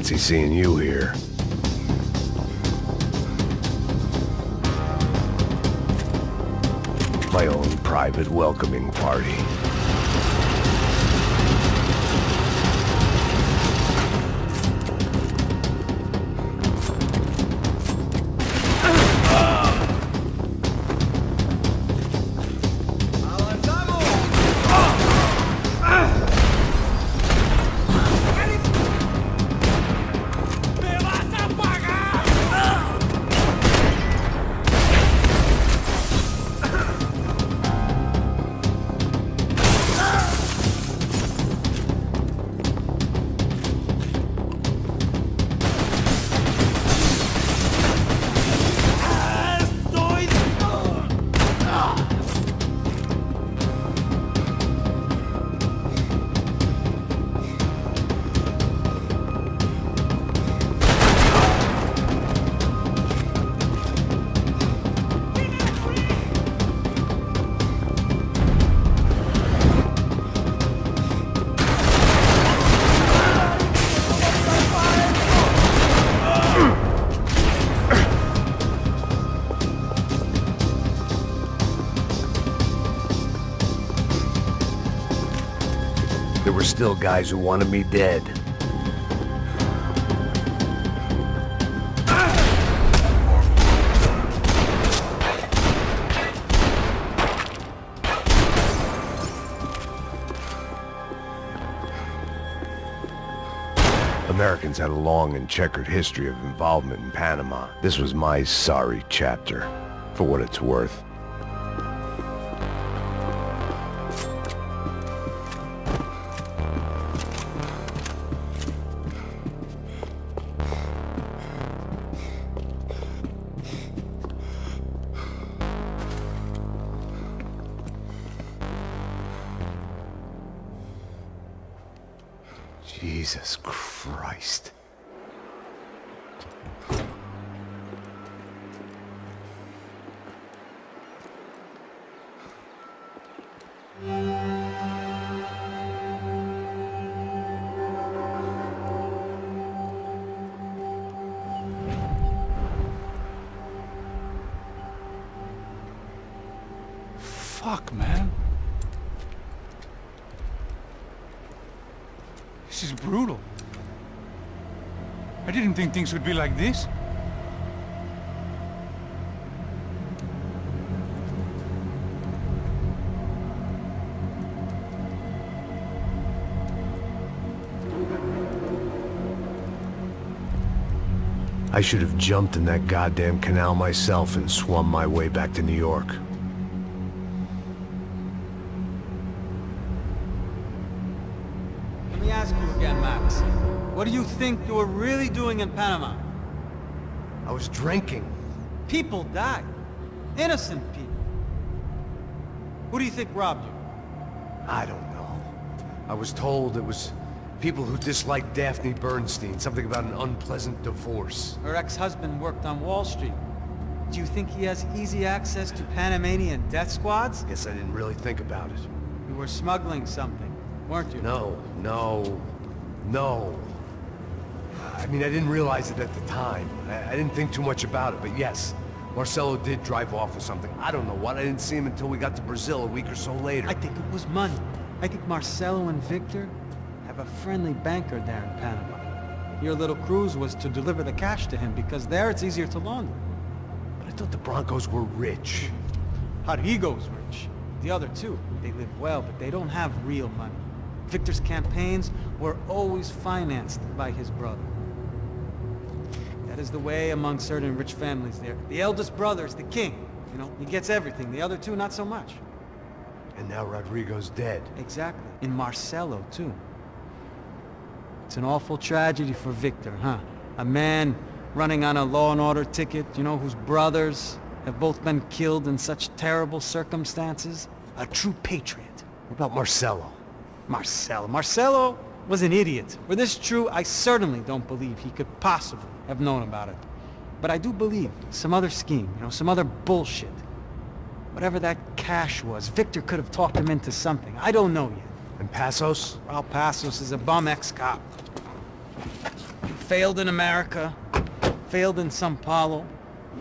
Fancy seeing you here. My own private welcoming party. There were still guys who wanted me dead. Americans had a long and checkered history of involvement in Panama. This was my sorry chapter, for what it's worth. Jesus Christ. Fuck, man. This is brutal. I didn't think things would be like this. I should have jumped in that goddamn canal myself and swum my way back to New York. Let me ask you again, Max. What do you think you were really doing in Panama? I was drinking. People died. Innocent people. Who do you think robbed you? I don't know. I was told it was people who disliked Daphne Bernstein, something about an unpleasant divorce. Her ex-husband worked on Wall Street. Do you think he has easy access to Panamanian death squads? Guess I didn't really think about it. You were smuggling something, weren't you? No. I mean, I didn't realize it at the time. I didn't think too much about it, but yes, Marcelo did drive off with something. I don't know what. I didn't see him until we got to Brazil a week or so later. I think it was money. I think Marcelo and Victor have a friendly banker there in Panama. Your little cruise was to deliver the cash to him because there it's easier to launder. But I thought the Broncos were rich. Rodrigo's rich. The other two, they live well, but they don't have real money. Victor's campaigns were always financed by his brother. That is the way among certain rich families there. The eldest brother is the king. You know, he gets everything. The other two, not so much. And now Rodrigo's dead. Exactly. And Marcelo, too. It's an awful tragedy for Victor, huh? A man running on a law and order ticket, you know, whose brothers have both been killed in such terrible circumstances. A true patriot. What about Marcelo? Marcelo was an idiot. Were this true, I certainly don't believe he could possibly have known about it. But I do believe some other scheme, you know, some other bullshit. Whatever that cash was, Victor could have talked him into something. I don't know yet. And Passos? Raul Passos is a bum ex-cop. failed in America, failed in Sao Paulo.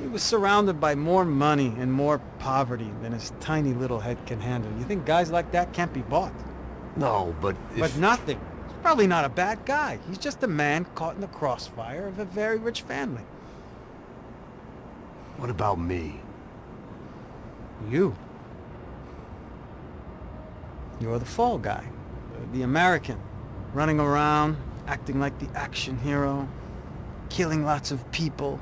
He was surrounded by more money and more poverty than his tiny little head can handle. You think guys like that can't be bought? No, but But nothing. He's probably not a bad guy. He's just a man caught in the crossfire of a very rich family. What about me? You. You're the fall guy. The American. Running around, acting like the action hero. Killing lots of people.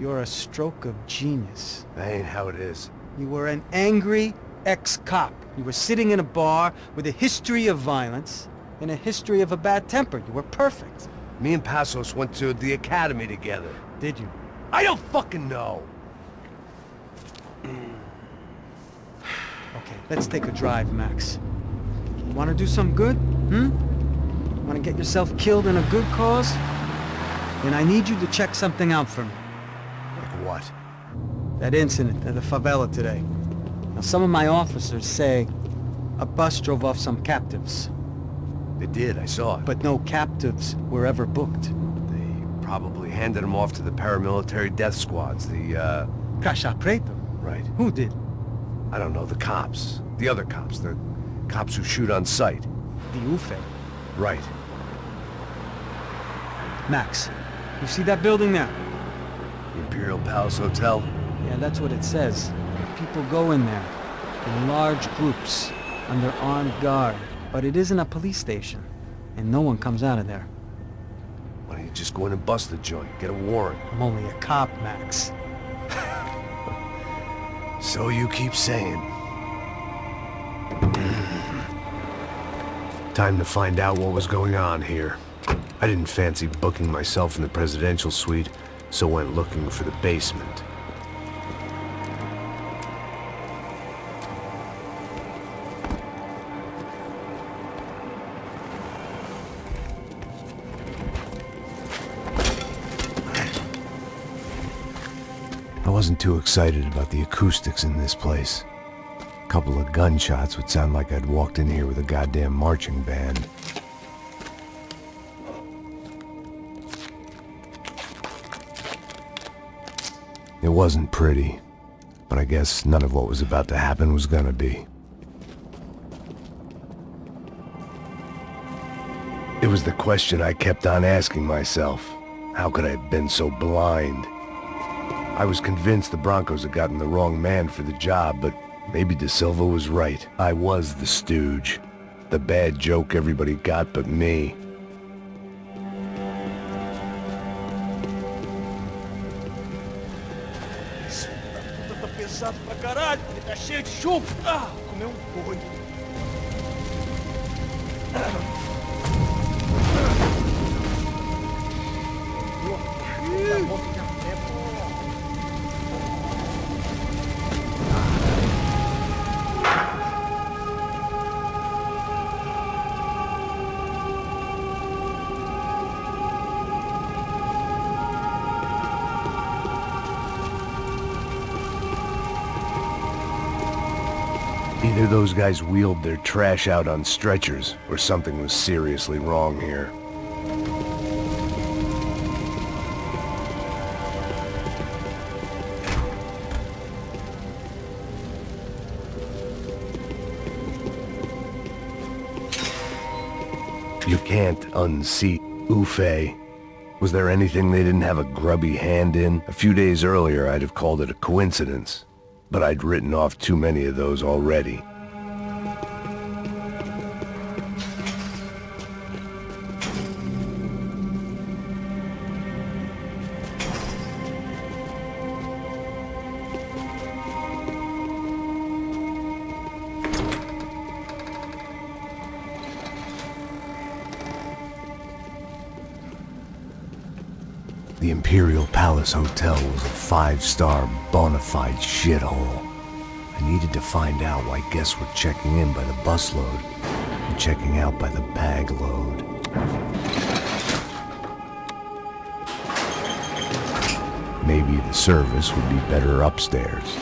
You're a stroke of genius. That ain't how it is. You were an angry ex-cop. You were sitting in a bar with a history of violence and a history of a bad temper. You were perfect. Me and Passos went to the academy together. Did you? I don't fucking know. Okay, let's take a drive, Max. You want to do some good? Want to get yourself killed in a good cause? Then I need you to check something out for me. Like what? That incident at the favela today. Now, some of my officers say a bus drove off some captives, They did, I saw it. but no captives were ever booked. They probably handed them off to the paramilitary death squads, the, Caixa Preto? Right. Who did? I don't know, the cops. The other cops. The cops who shoot on sight. The UFE. Right. Max, you see that building there? The Imperial Palace Hotel? Yeah, that's what it says. People go in there in large groups under armed guard. But it isn't a police station, and no one comes out of there. Why don't you just go in and bust the joint? Get a warrant. I'm only a cop, Max. So you keep saying. Time to find out what was going on here. I didn't fancy booking myself in the presidential suite, so went looking for the basement. I wasn't too excited about the acoustics in this place. A couple of gunshots would sound like I'd walked in here with a goddamn marching band. It wasn't pretty, but I guess none of what was about to happen was gonna be. It was the question I kept on asking myself. How could I have been so blind? I was convinced the Broncos had gotten the wrong man for the job, but maybe De Silva was right. I was the stooge. The bad joke everybody got but me. Tá pesado pra caralho, ele tá cheio de chumbo. Ah, comeu boi. Either those guys wheeled their trash out on stretchers, or something was seriously wrong here. You can't unseat Ufe. Was there anything they didn't have a grubby hand in? A few days earlier, I'd have called it a coincidence. But I'd written off too many of those already. The Imperial Palace Hotel was a five-star, bona fide shithole. I needed to find out why guests were checking in by the busload and checking out by the bag load. Maybe the service would be better upstairs.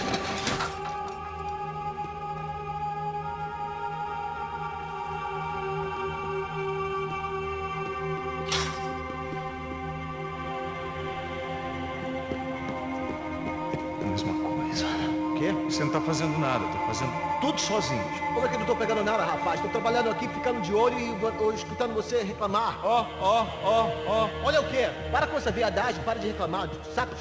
mesma coisa. O quê? Você não tá fazendo nada, tá fazendo tudo sozinho. Como é que eu não tô pegando nada, rapaz? Tô trabalhando aqui, ficando de olho e escutando você reclamar. Ó. Olha o quê? Para com essa viadagem, para de reclamar. Saco.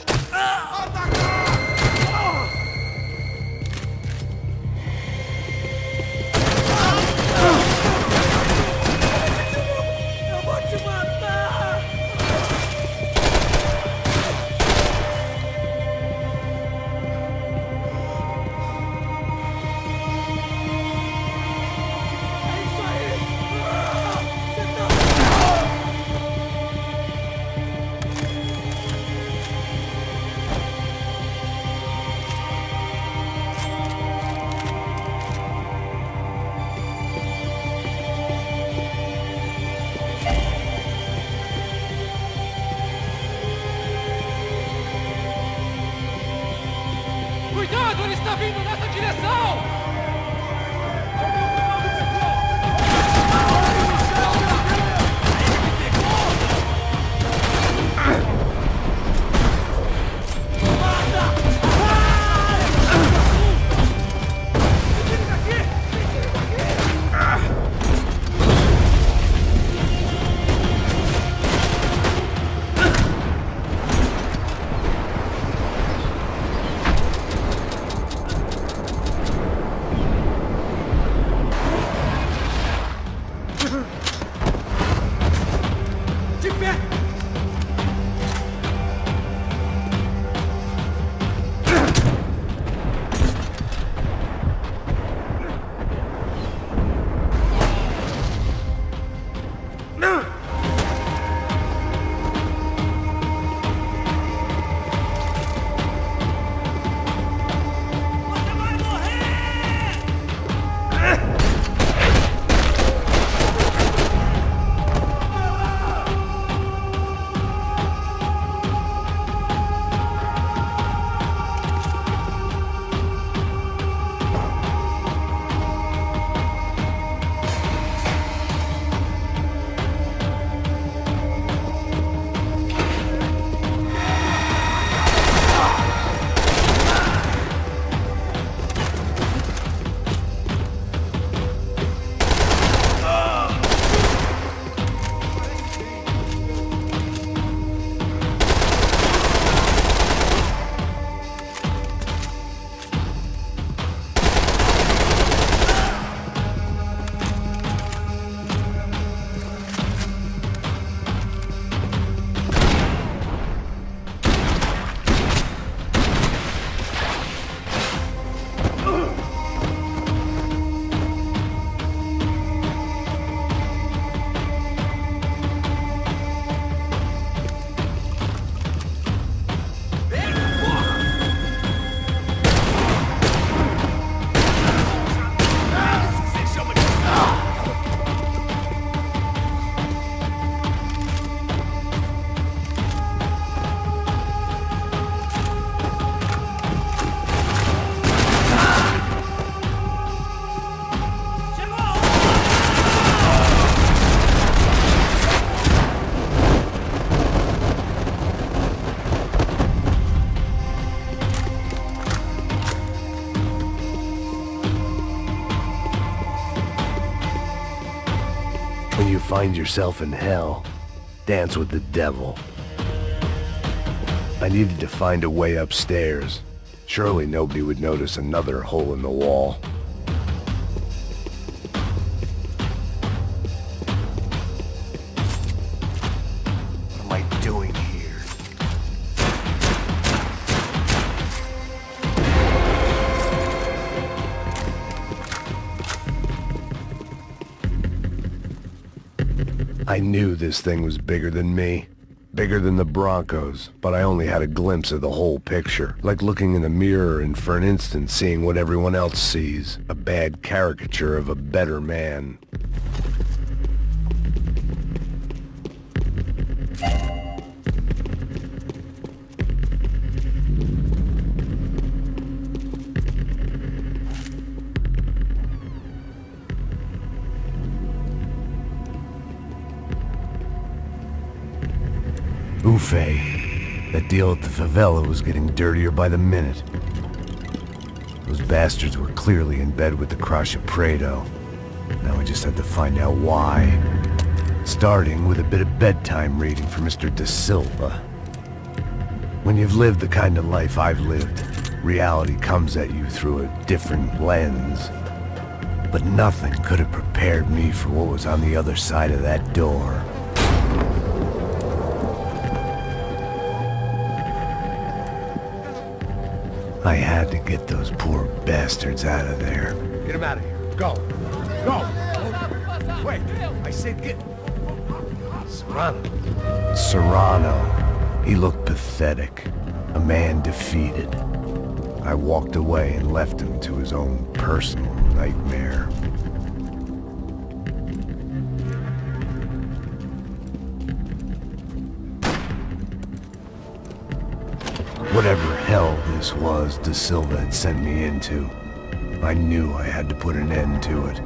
Eu vou te matar! É isso aí! Você tá... Cuidado, ele está vindo nessa direção! De pé! Você vai morrer! When you find yourself in hell, dance with the devil. I needed to find a way upstairs. Surely nobody would notice another hole in the wall. What am I doing here? I knew this thing was bigger than me. Bigger than the Broncos, but I only had a glimpse of the whole picture. Like looking in the mirror and for an instant seeing what everyone else sees. A bad caricature of a better man. Buffet. That deal at the favela was getting dirtier by the minute. Those bastards were clearly in bed with the Crusher Prado. Now I just had to find out why. Starting with a bit of bedtime reading for Mr. Da Silva. When you've lived the kind of life I've lived, reality comes at you through a different lens. But nothing could have prepared me for what was on the other side of that door. I had to get those poor bastards out of there. Get him out of here. Go. Go. Wait. I said get... Serrano. Serrano. He looked pathetic. A man defeated. I walked away and left him to his own personal nightmare. Whatever hell this was Da Silva had sent me into, I knew I had to put an end to it.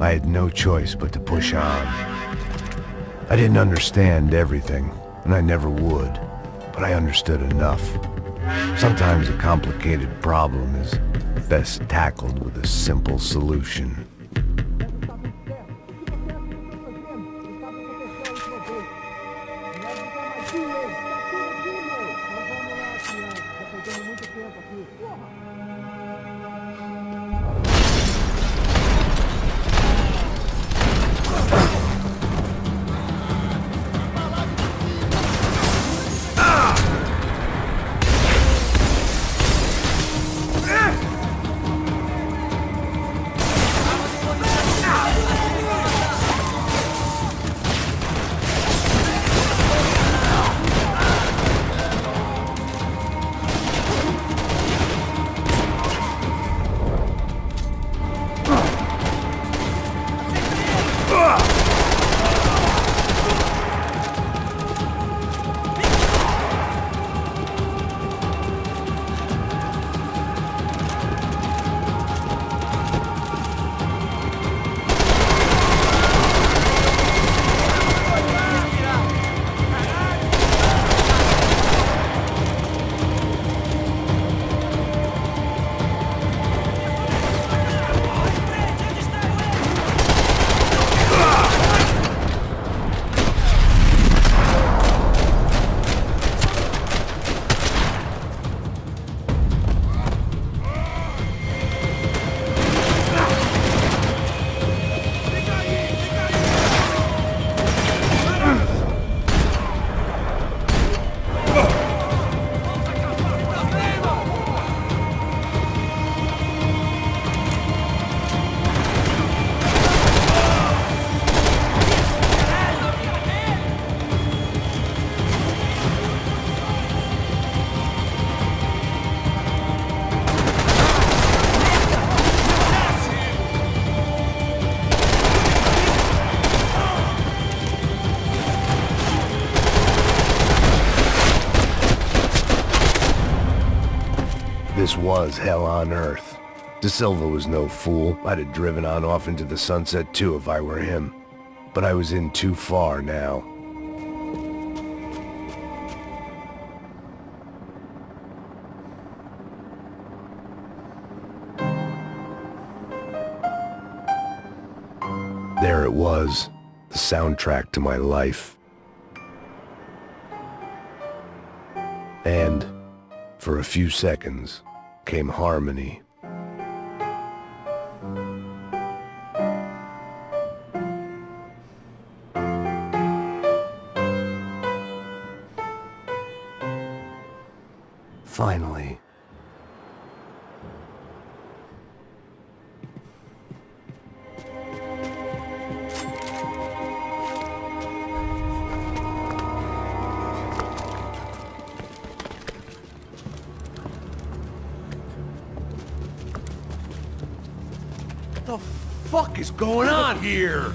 I had no choice but to push on. I didn't understand everything, and I never would, but I understood enough. Sometimes a complicated problem is best tackled with a simple solution. This was hell on earth. Da Silva was no fool. I'd have driven on off into the sunset too if I were him. But I was in too far now. There it was, the soundtrack to my life. And, for a few seconds, came harmony. Finally. What the fuck is going on here?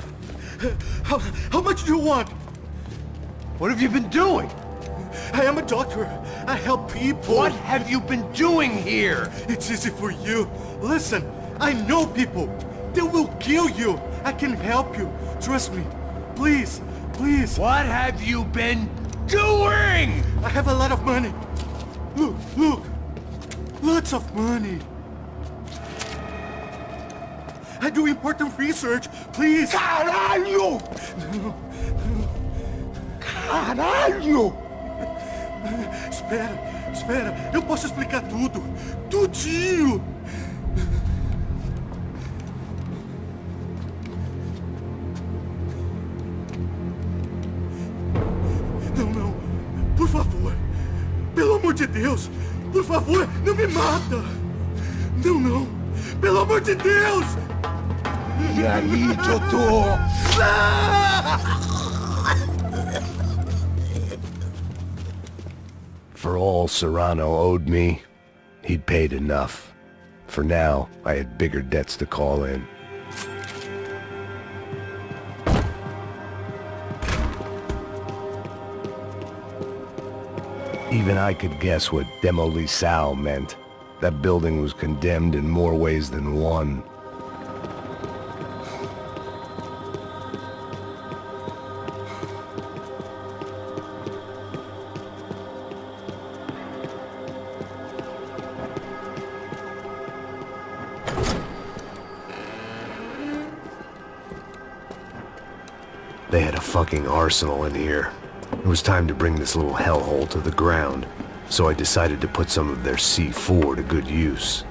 How much do you want? What have you been doing? I am a doctor. I help people. What have you been doing here? It's easy for you. Listen, I know people. They will kill you. I can help you. Trust me. please, please. What have you been doing? I have a lot of money. Look, look. Lots of money. I do important research, please. Caralho! Caralho! Espera, espera. Eu posso explicar tudo. Tudinho. Não, não. Por favor. Pelo amor de Deus. Por favor, não me mata. Não, não. Pelo amor de Deus. E aí, Totó? For all Serrano owed me, he'd paid enough. For now, I had bigger debts to call in. Even I could guess what Demolisal meant. That building was condemned in more ways than one. They had a fucking arsenal in here. It was time to bring this little hellhole to the ground, so I decided to put some of their C4 to good use.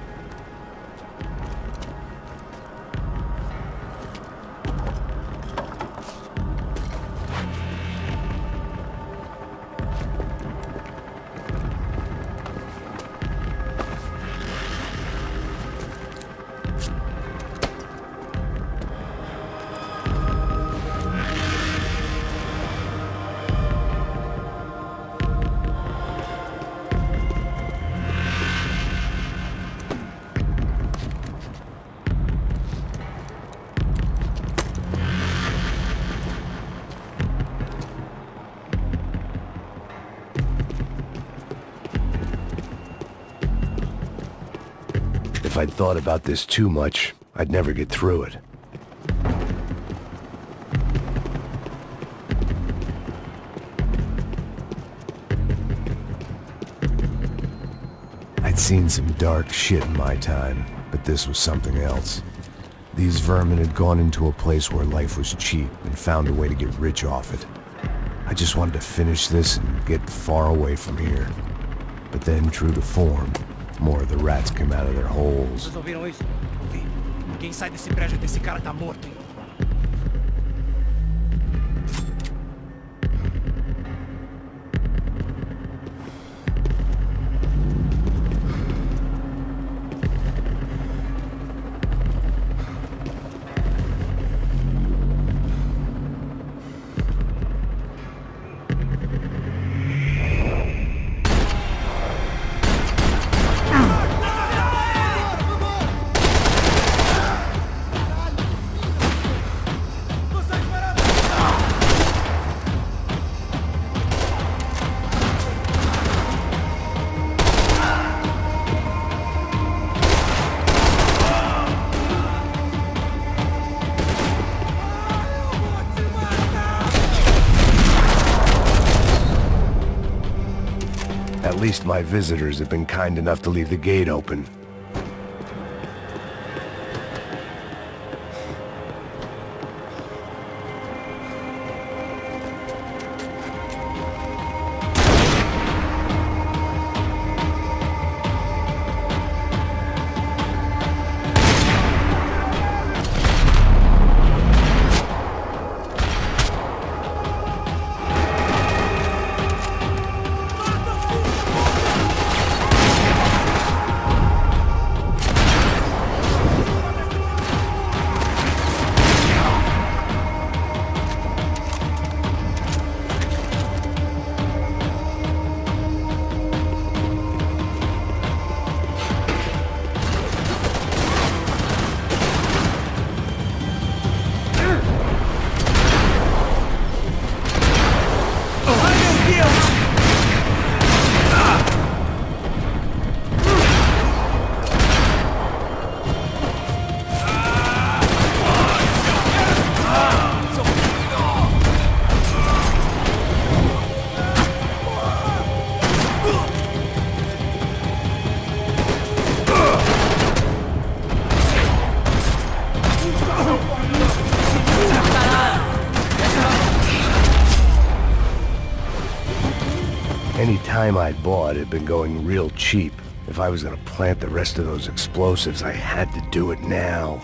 If I'd thought about this too much, I'd never get through it. I'd seen some dark shit in my time, but this was something else. These vermin had gone into a place where life was cheap and found a way to get rich off it. I just wanted to finish this and get far away from here. But then, true to form, more of the rats came out of their holes. Vocês ouviram isso? Ouvi. Quem sai desse prédio desse cara tá morto, hein? At least my visitors have been kind enough to leave the gate open. Any time I'd bought had been going real cheap. If I was gonna plant the rest of those explosives, I had to do it now.